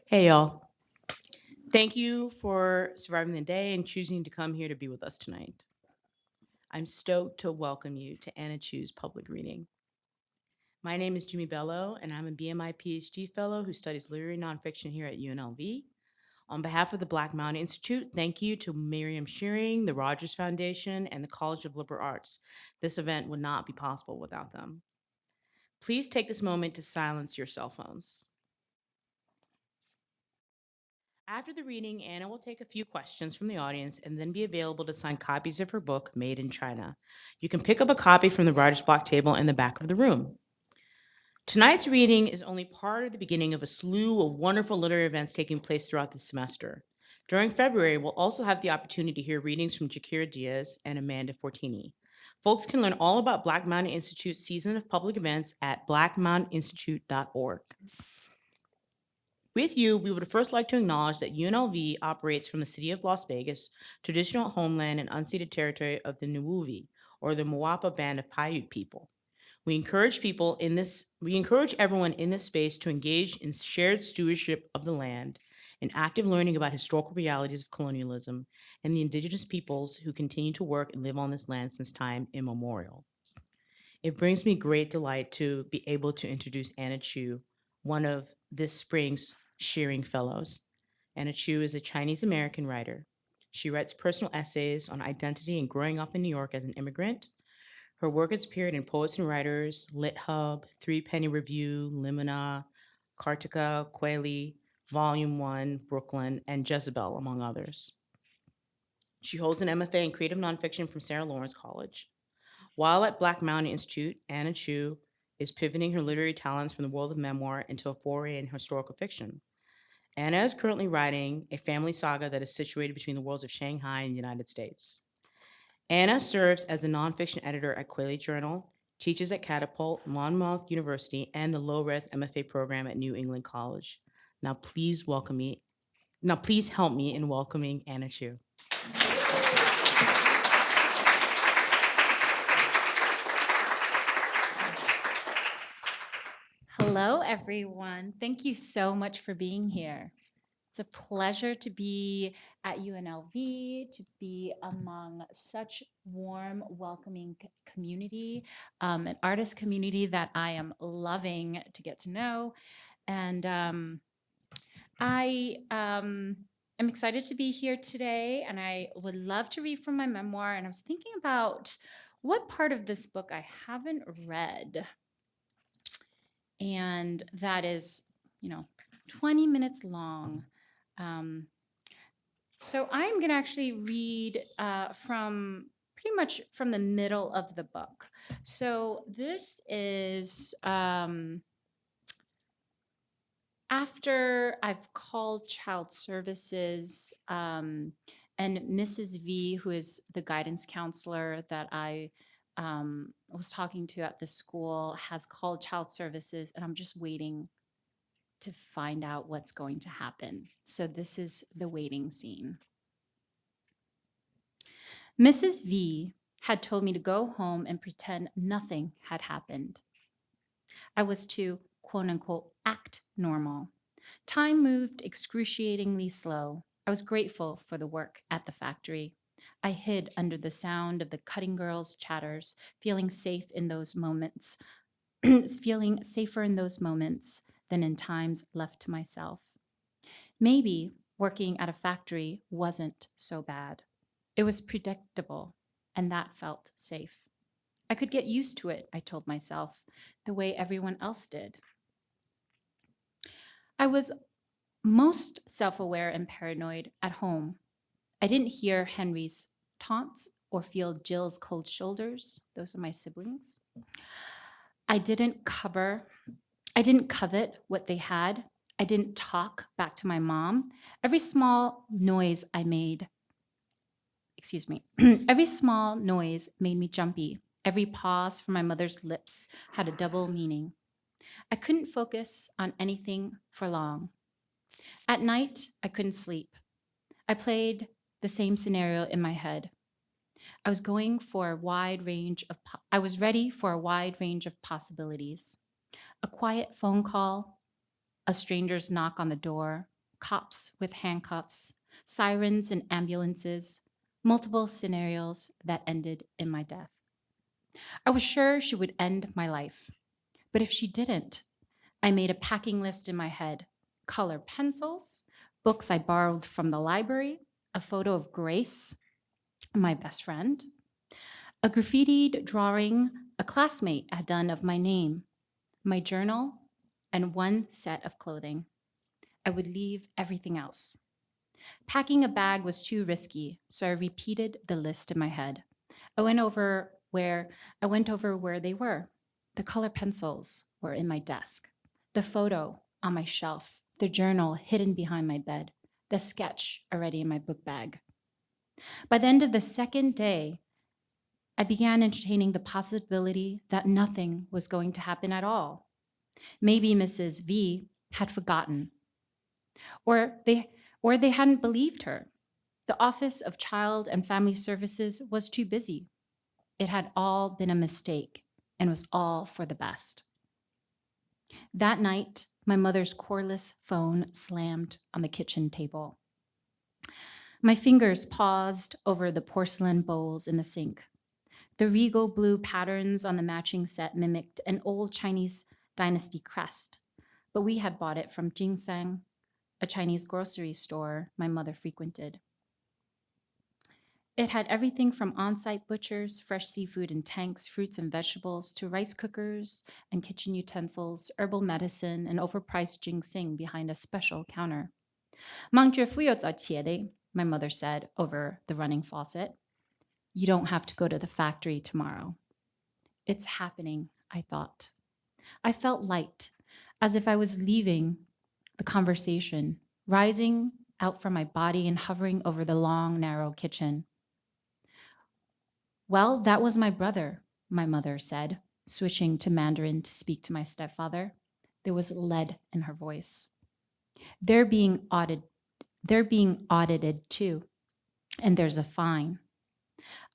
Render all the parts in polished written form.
Hey, y'all. Thank you for surviving the day and choosing to come here to be with us tonight. I'm stoked to welcome you to Anna Chu's public reading. My name is Jumi Bello, and I'm a BMI PhD fellow who studies literary nonfiction here at UNLV. On behalf of the Black Mountain Institute, thank you to Miriam Shearing, the Rogers Foundation, and the College of Liberal Arts. This event would not be possible without them. Please take this moment to silence your cell phones. After the reading, Anna will take a few questions from the audience and then be available to sign copies of her book, Made in China. You can pick up a copy from the writer's block table in the back of the room. Tonight's reading is only part of the beginning of a slew of wonderful literary events taking place throughout the semester. During February, we'll also have the opportunity to hear readings from Jakira Diaz and Amanda Fortini. Folks can learn all about Black Mountain Institute's season of public events at blackmountaininstitute.org. With you, we would first like to acknowledge that UNLV operates from the city of Las Vegas, traditional homeland and unceded territory of the Nuwuvi, or the Moapa Band of Paiute people. We encourage everyone in this space to engage in shared stewardship of the land and active learning about historical realities of colonialism and the indigenous peoples who continue to work and live on this land since time immemorial. It brings me great delight to be able to introduce Anna Chu, one of this spring's Shearing Fellows. Anna Chu is a Chinese American writer. She writes personal essays on identity and growing up in New York as an immigrant. Her work has appeared in Poets and Writers, Lithub, Threepenny Review, Lumina, Kartika, Kweli, Vol.1 Brooklyn, and Jezebel, among others. She holds an MFA in Creative Nonfiction from Sarah Lawrence College. While at Black Mountain Institute, Anna Chu is pivoting her literary talents from the world of memoir into a foray in historical fiction. Anna is currently writing a family saga that is situated between the worlds of Shanghai and the United States. Anna serves as the nonfiction editor at Kweli Journal, teaches at Catapult, Monmouth University, and the low-res MFA program at New England College. Now please welcome me. Now please help me in welcoming Anna Chu. Hello, everyone. Thank you so much for being here. It's a pleasure to be at UNLV, to be among such warm, welcoming community, an artist community that I am loving to get to know. And I am excited to be here today, and I would love to read from my memoir. And I was thinking about what part of this book I haven't read. And that is, 20 minutes long. So I'm going to actually read from pretty much from the middle of the book. So this is after I've called child services, and Mrs. V, who is the guidance counselor that I was talking to at the school, has called child services, and I'm just waiting to find out what's going to happen. So this is the waiting scene. Mrs. V had told me to go home and pretend nothing had happened. I was to, quote unquote, act normal. Time moved excruciatingly slow. I was grateful for the work at the factory. I hid under the sound of the cutting girls' chatters, feeling safe in those moments, feeling safer in those moments than in times left to myself. Maybe working at a factory wasn't so bad. It was predictable, and that felt safe. I could get used to it, I told myself, the way everyone else did. I was most self-aware and paranoid at home. I didn't hear Henry's taunts or feel Jill's cold shoulders. Those are my siblings. I didn't covet what they had. I didn't talk back to my mom. Every small noise made me jumpy. Every pause from my mother's lips had a double meaning. I couldn't focus on anything for long. At night, I couldn't sleep. I played the same scenario in my head. I was ready for a wide range of possibilities. A quiet phone call, a stranger's knock on the door, cops with handcuffs, sirens and ambulances, multiple scenarios that ended in my death. I was sure she would end my life. But if she didn't, I made a packing list in my head: color pencils, books I borrowed from the library, a photo of Grace, my best friend, a graffitied drawing a classmate had done of my name, my journal, and one set of clothing. I would leave everything else. Packing a bag was too risky, so I repeated the list in my head. I went over where they were. The color pencils were in my desk, the photo on my shelf, the journal hidden behind my bed, the sketch already in my book bag. By the end of the second day, I began entertaining the possibility that nothing was going to happen at all. Maybe Mrs. V had forgotten, or they hadn't believed her. The Office of Child and Family Services was too busy. It had all been a mistake and was all for the best. That night, my mother's cordless phone slammed on the kitchen table. My fingers paused over the porcelain bowls in the sink. The regal blue patterns on the matching set mimicked an old Chinese dynasty crest, but we had bought it from Jingsang, a Chinese grocery store my mother frequented. It had everything from on-site butchers, fresh seafood in tanks, fruits and vegetables, to rice cookers and kitchen utensils, herbal medicine, and overpriced ginseng behind a special counter. 忙着富有早起的, my mother said over the running faucet. You don't have to go to the factory tomorrow. It's happening, I thought. I felt light, as if I was leaving the conversation, rising out from my body and hovering over the long, narrow kitchen. Well, that was my brother, my mother said, switching to Mandarin to speak to my stepfather. There was lead in her voice. They're being audited too, and there's a fine.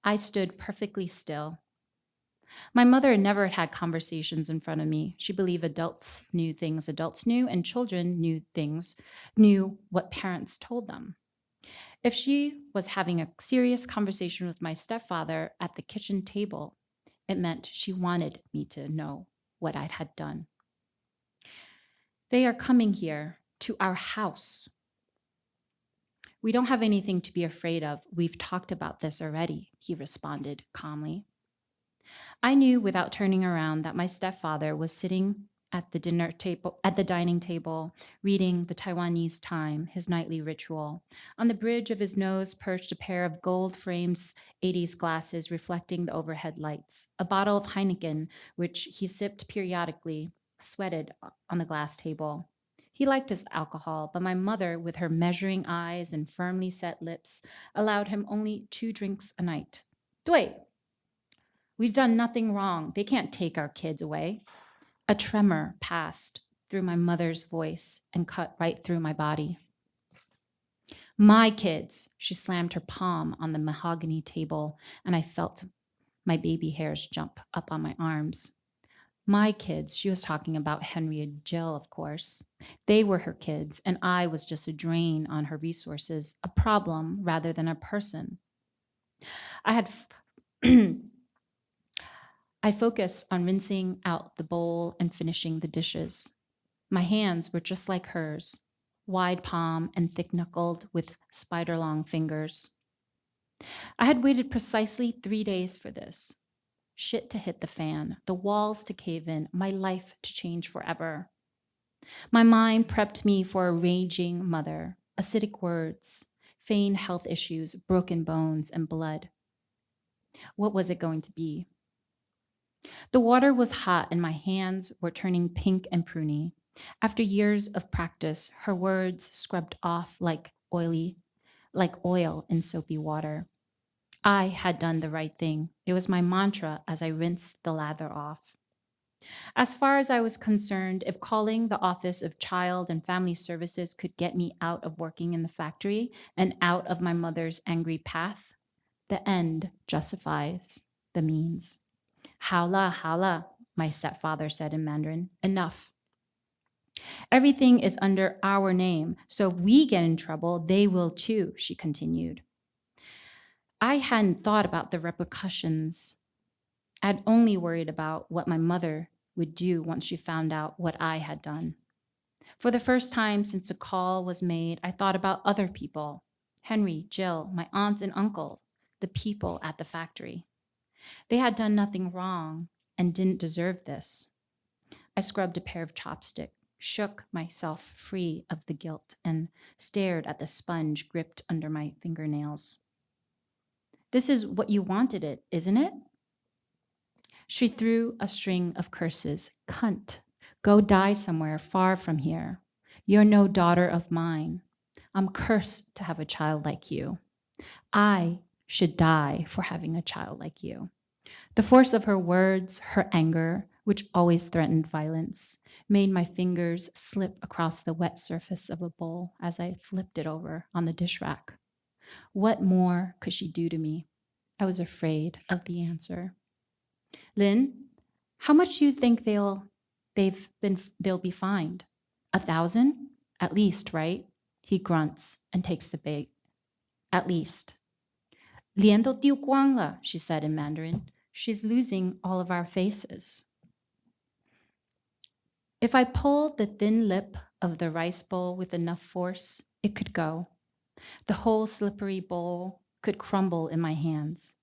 I stood perfectly still. My mother never had conversations in front of me. She believed adults knew things adults knew, and children knew what parents told them. If she was having a serious conversation with my stepfather at the kitchen table, it meant she wanted me to know what I had done. They are coming here to our house. We don't have anything to be afraid of. We've talked about this already, he responded calmly. I knew without turning around that my stepfather was sitting at the dining table, reading the Taiwanese Time, his nightly ritual. On the bridge of his nose perched a pair of gold-framed 80s glasses reflecting the overhead lights. A bottle of Heineken, which he sipped periodically, sweated on the glass table. He liked his alcohol, but my mother, with her measuring eyes and firmly set lips, allowed him only 2 drinks a night. 对, we've done nothing wrong. They can't take our kids away. A tremor passed through my mother's voice and cut right through my body. My kids, she slammed her palm on the mahogany table, and I felt my baby hairs jump up on my arms. My kids, she was talking about Henry and Jill, of course. They were her kids, and I was just a drain on her resources, a problem rather than a person. I focused on rinsing out the bowl and finishing the dishes. My hands were just like hers, wide palm and thick-knuckled with spider-long fingers. I had waited precisely 3 days for this. Shit to hit the fan, the walls to cave in, my life to change forever. My mind prepped me for a raging mother, acidic words, feigned health issues, broken bones, and blood. What was it going to be? The water was hot and my hands were turning pink and pruny. After years of practice, her words scrubbed off like oil in soapy water. I had done the right thing. It was my mantra as I rinsed the lather off. As far as I was concerned, if calling the Office of Child and Family Services could get me out of working in the factory and out of my mother's angry path, the end justifies the means. 好了,好了, my stepfather said in Mandarin. Enough. Everything is under our name, so if we get in trouble, they will too, she continued. I hadn't thought about the repercussions. I'd only worried about what my mother would do once she found out what I had done. For the first time since a call was made, I thought about other people: Henry, Jill, my aunt and uncle, the people at the factory. They had done nothing wrong and didn't deserve this. I scrubbed a pair of chopsticks, shook myself free of the guilt, and stared at the sponge gripped under my fingernails. This is what you wanted it, isn't it? She threw a string of curses. Cunt. Go die somewhere far from here. You're no daughter of mine. I'm cursed to have a child like you. I should die for having a child like you. The force of her words, her anger, which always threatened violence, made my fingers slip across the wet surface of a bowl as I flipped it over on the dish rack. What more could she do to me? I was afraid of the answer. Lynn, how much do you think they'll be fined? 1,000? At least, right? He grunts and takes the bait. At least. Lian都丢光了, she said in Mandarin. She's losing all of our faces. If I pulled the thin lip of the rice bowl with enough force, it could go. The whole slippery bowl could crumble in my hands.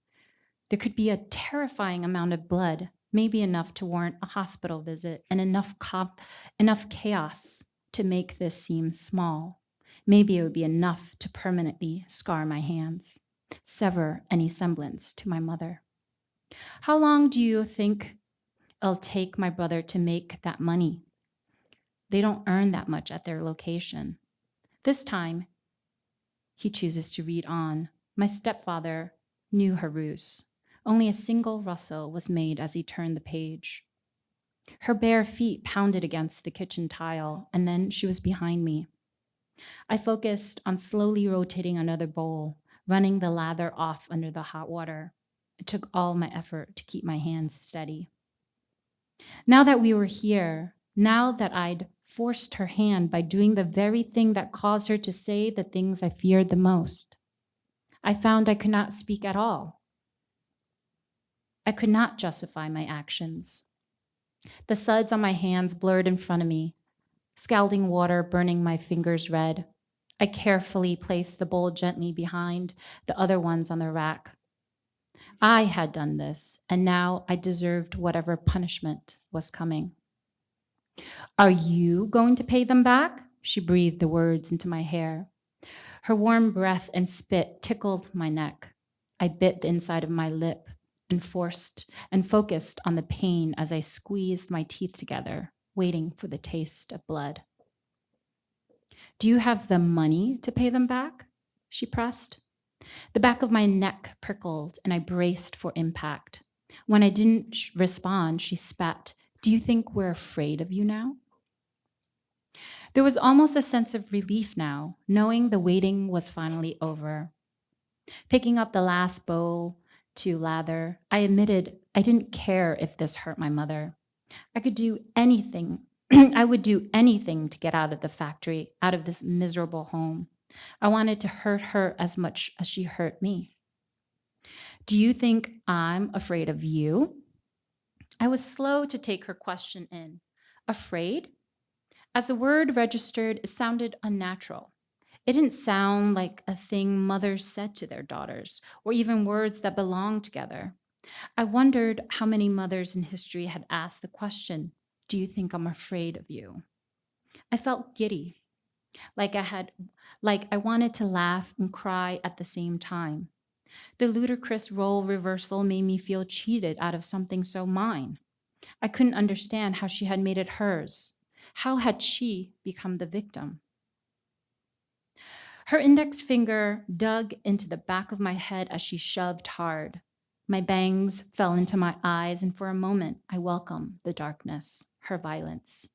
There could be a terrifying amount of blood, maybe enough to warrant a hospital visit, and enough chaos to make this seem small. Maybe it would be enough to permanently scar my hands, sever any semblance to my mother. How long do you think it'll take my brother to make that money? They don't earn that much at their location. This time, he chooses to read on. My stepfather knew her ruse. Only a single rustle was made as he turned the page. Her bare feet pounded against the kitchen tile, and then she was behind me. I focused on slowly rotating another bowl, running the lather off under the hot water. It took all my effort to keep my hands steady. Now that we were here, now that I'd forced her hand by doing the very thing that caused her to say the things I feared the most, I found I could not speak at all. I could not justify my actions. The suds on my hands blurred in front of me, scalding water burning my fingers red. I carefully placed the bowl gently behind the other ones on the rack. I had done this, and now I deserved whatever punishment was coming. Are you going to pay them back? She breathed the words into my hair. Her warm breath and spit tickled my neck. I bit the inside of my lip and focused on the pain as I squeezed my teeth together, waiting for the taste of blood. Do you have the money to pay them back? She pressed. The back of my neck prickled and I braced for impact. When I didn't respond, she spat. Do you think we're afraid of you now? There was almost a sense of relief now, knowing the waiting was finally over. Picking up the last bowl to lather, I admitted I didn't care if this hurt my mother. I could do anything. I would do anything to get out of the factory, out of this miserable home. I wanted to hurt her as much as she hurt me. Do you think I'm afraid of you? I was slow to take her question in. Afraid? As the word registered, it sounded unnatural. It didn't sound like a thing mothers said to their daughters, or even words that belonged together. I wondered how many mothers in history had asked the question, do you think I'm afraid of you? I felt giddy, like I wanted to laugh and cry at the same time. The ludicrous role reversal made me feel cheated out of something so mine. I couldn't understand how she had made it hers. How had she become the victim? Her index finger dug into the back of my head as she shoved hard. My bangs fell into my eyes, and for a moment, I welcomed the darkness, her violence.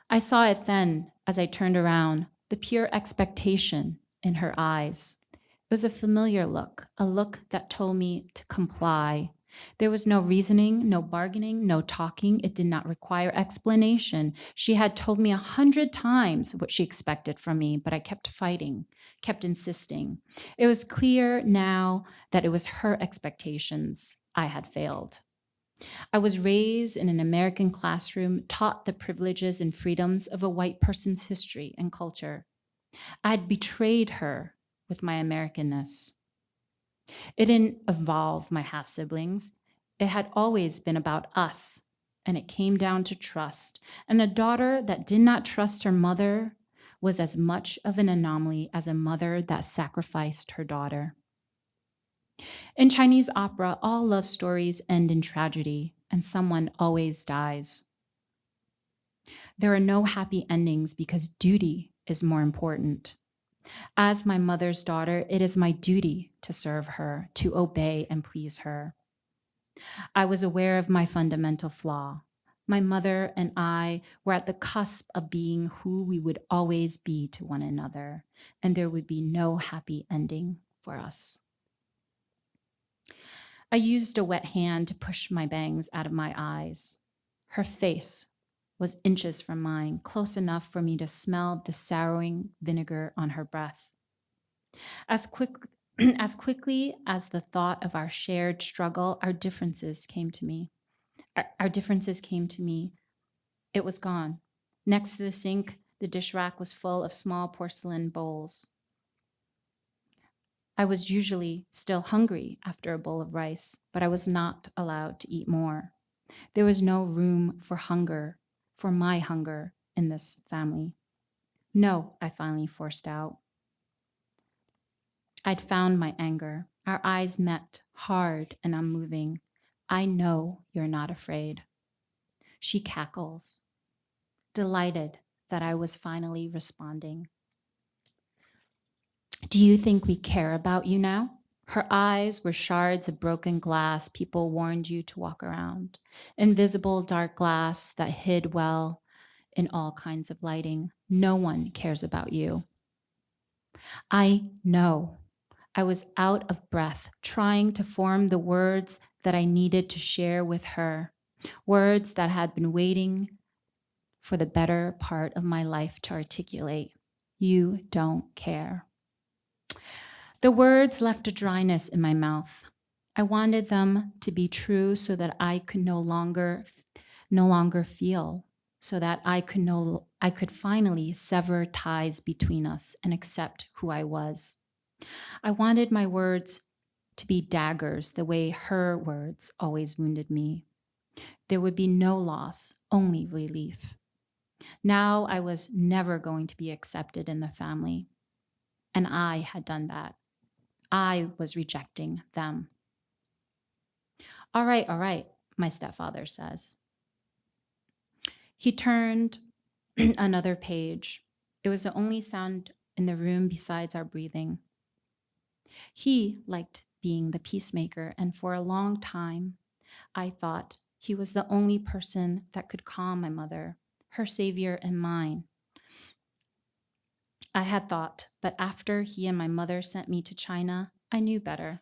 I saw it then as I turned around, the pure expectation in her eyes. It was a familiar look, a look that told me to comply, There was no reasoning, no bargaining, no talking. It did not require explanation. She had told me 100 times what she expected from me, but I kept fighting, kept insisting. It was clear now that it was her expectations I had failed. I was raised in an American classroom, taught the privileges and freedoms of a white person's history and culture. I had betrayed her with my Americanness. It didn't involve my half siblings. It had always been about us, and it came down to trust. And a daughter that did not trust her mother was as much of an anomaly as a mother that sacrificed her daughter. In Chinese opera, all love stories end in tragedy, and someone always dies. There are no happy endings because duty is more important. As my mother's daughter, it is my duty to serve her, to obey and please her. I was aware of my fundamental flaw. My mother and I were at the cusp of being who we would always be to one another, and there would be no happy ending for us. I used a wet hand to push my bangs out of my eyes. Her face was inches from mine, close enough for me to smell the souring vinegar on her breath. As quick as quickly as the thought of our shared struggle, our differences came to me. Our differences came to me. It was gone. Next to the sink, the dish rack was full of small porcelain bowls. I was usually still hungry after a bowl of rice, but I was not allowed to eat more. There was no room for hunger, for my hunger in this family. No, I finally forced out. I'd found my anger. Our eyes met, hard and unmoving. I know you're not afraid. She cackles, delighted that I was finally responding. Do you think we care about you now? Her eyes were shards of broken glass people warned you to walk around. Invisible dark glass that hid well in all kinds of lighting. No one cares about you. I know. I was out of breath, trying to form the words that I needed to share with her, words that had been waiting for the better part of my life to articulate. You don't care. The words left a dryness in my mouth. I wanted them to be true so that I could no longer feel, so that I could finally sever ties between us and accept who I was. I wanted my words to be daggers the way her words always wounded me. There would be no loss, only relief. Now I was never going to be accepted in the family, and I had done that. I was rejecting them. All right, my stepfather says. He turned another page. It was the only sound in the room besides our breathing. He liked being the peacemaker, and for a long time, I thought he was the only person that could calm my mother, her savior and mine. I had thought, but after he and my mother sent me to China, I knew better.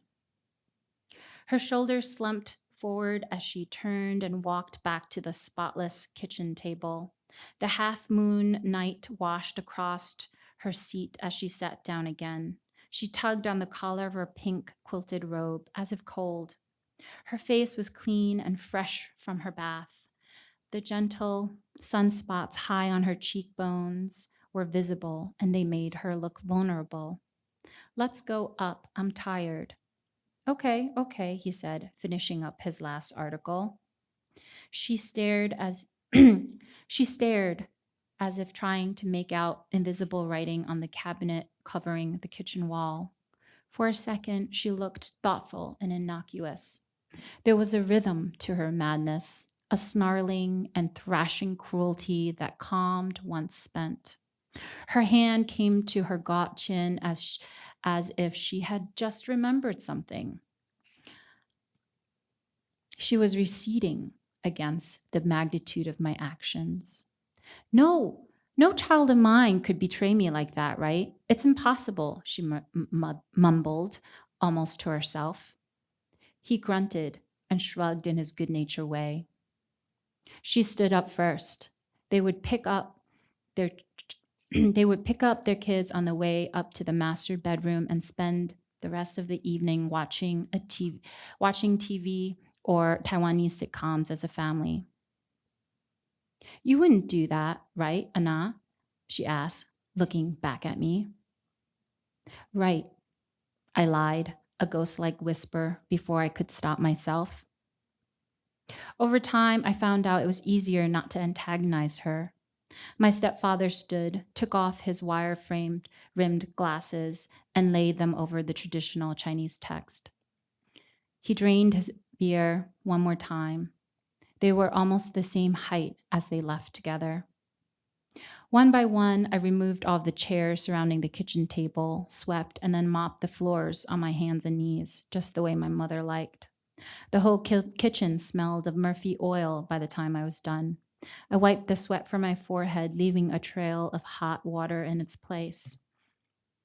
Her shoulders slumped forward as she turned and walked back to the spotless kitchen table. The half-moon night washed across her seat as she sat down again. She tugged on the collar of her pink quilted robe, as if cold. Her face was clean and fresh from her bath. The gentle sunspots high on her cheekbones were visible, and they made her look vulnerable. Let's go up. I'm tired. Okay, he said, finishing up his last article. She stared as if trying to make out invisible writing on the cabinet covering the kitchen wall. For a second, she looked thoughtful and innocuous. There was a rhythm to her madness, a snarling and thrashing cruelty that calmed once spent. Her hand came to her gaunt chin as if she had just remembered something. She was receding against the magnitude of my actions. No child of mine could betray me like that, right? It's impossible, she mumbled, almost to herself. He grunted. and shrugged in his good-natured way. She stood up first. They would pick up their kids on the way up to the master bedroom and spend the rest of the evening watching TV or Taiwanese sitcoms as a family. You wouldn't do that, right, Anna? She asked, looking back at me. Right, I lied, a ghost-like whisper before I could stop myself. Over time, I found out it was easier not to antagonize her. My stepfather stood, took off his wire-framed rimmed glasses, and laid them over the traditional Chinese text. He drained his beer one more time. They were almost the same height as they left together. One by one, I removed all the chairs surrounding the kitchen table, swept, and then mopped the floors on my hands and knees, just the way my mother liked. The whole kitchen smelled of Murphy oil by the time I was done. I wiped the sweat from my forehead, leaving a trail of hot water in its place.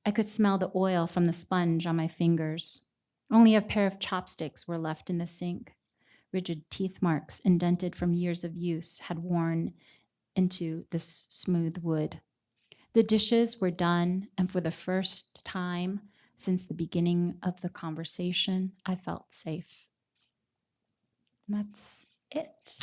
I could smell the oil from the sponge on my fingers. Only a pair of chopsticks were left in the sink. Rigid teeth marks, indented from years of use, had worn into the smooth wood. The dishes were done, and for the first time since the beginning of the conversation, I felt safe. And that's it.